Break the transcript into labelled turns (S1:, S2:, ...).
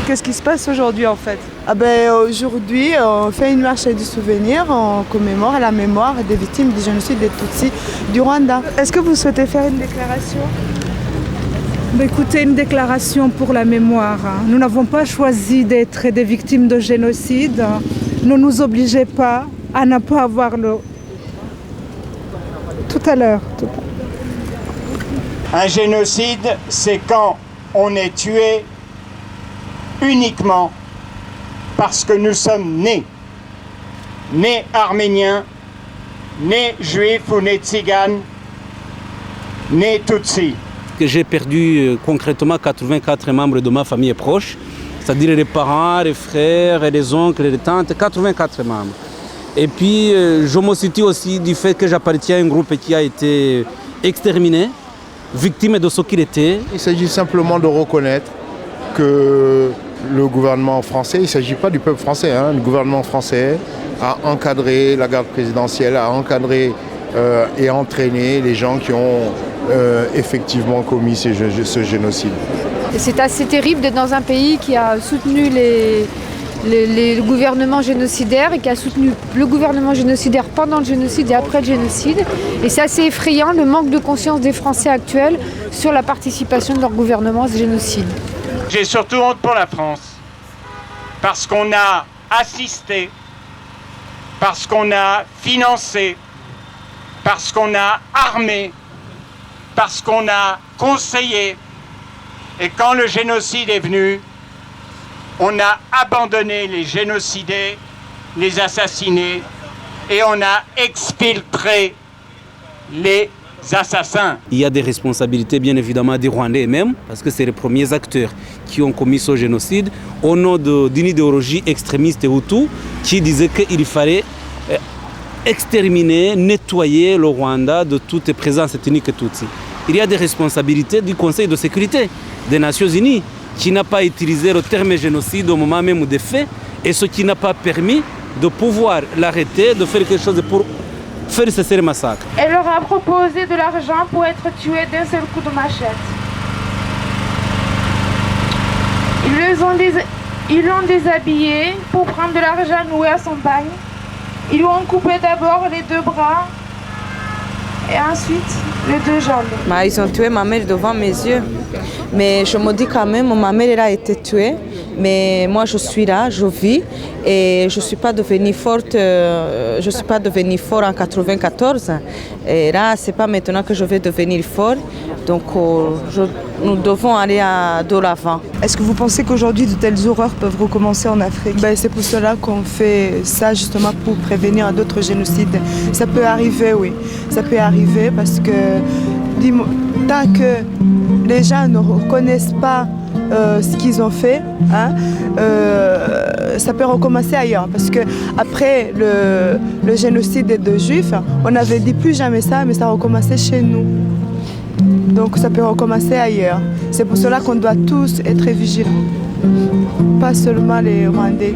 S1: Qu'est-ce qui se passe aujourd'hui en fait?
S2: Aujourd'hui, on fait une marche du souvenir, on commémore la mémoire des victimes du génocide des Tutsis du Rwanda.
S1: Est-ce que vous souhaitez faire une déclaration?
S3: Écoutez, une déclaration pour la mémoire. Nous n'avons pas choisi d'être des victimes de génocide. Ne nous obligez pas à ne pas avoir le... Tout à l'heure.
S4: Un génocide, c'est quand on est tué uniquement parce que nous sommes nés arméniens, nés juifs ou nés tziganes, nés tutsis.
S5: J'ai perdu concrètement 84 membres de ma famille proche, c'est-à-dire les parents, les frères, les oncles, les tantes, 84 membres. Et puis je me situe aussi du fait que j'appartiens à un groupe qui a été exterminé, victime de ce qu'il était.
S6: Il s'agit simplement de reconnaître que le gouvernement français, il ne s'agit pas du peuple français, le gouvernement français a encadré la garde présidentielle, a encadré et entraîné les gens qui ont effectivement commis ce génocide.
S7: C'est assez terrible d'être dans un pays qui a soutenu les gouvernements génocidaires et qui a soutenu le gouvernement génocidaire pendant le génocide et après le génocide. Et c'est assez effrayant le manque de conscience des Français actuels sur la participation de leur gouvernement à ce génocide.
S4: J'ai surtout honte pour la France, parce qu'on a assisté, parce qu'on a financé, parce qu'on a armé, parce qu'on a conseillé. Et quand le génocide est venu, on a abandonné les génocidés, les assassinés, et on a exfiltré les assassins.
S5: Il y a des responsabilités bien évidemment des Rwandais eux-mêmes, parce que c'est les premiers acteurs qui ont commis ce génocide, au nom d'une idéologie extrémiste et hutu qui disait qu'il fallait exterminer, nettoyer le Rwanda de toute présence ethnique tutsi. Il y a des responsabilités du Conseil de sécurité des Nations Unies qui n'a pas utilisé le terme génocide au moment même des faits et ce qui n'a pas permis de pouvoir l'arrêter, de faire quelque chose pour faire cesser le massacre.
S8: Elle leur a proposé de l'argent pour être tués d'un seul coup de machette. Ils l'ont déshabillé pour prendre de l'argent noué à son bagne. Ils lui ont coupé d'abord les 2 bras et ensuite les 2 jambes.
S2: Ils ont tué ma mère devant mes yeux. Mais je me dis quand même, ma mère elle a été tuée. Mais moi je suis là, je vis et je ne suis pas devenue forte. Je suis pas devenue fort en 94. Et là, c'est pas maintenant que je vais devenir fort. Donc nous devons aller de l'avant.
S1: Est-ce que vous pensez qu'aujourd'hui de telles horreurs peuvent recommencer en Afrique?
S2: C'est pour cela qu'on fait ça justement pour prévenir d'autres génocides. Ça peut arriver, oui. Ça peut arriver parce que tant que les gens ne reconnaissent pas ce qu'ils ont fait, ça peut recommencer ailleurs. Parce qu'après le génocide des Juifs, on avait dit plus jamais ça, mais ça a recommencé chez nous. Donc ça peut recommencer ailleurs. C'est pour cela qu'on doit tous être vigilants. Pas seulement les Rwandais.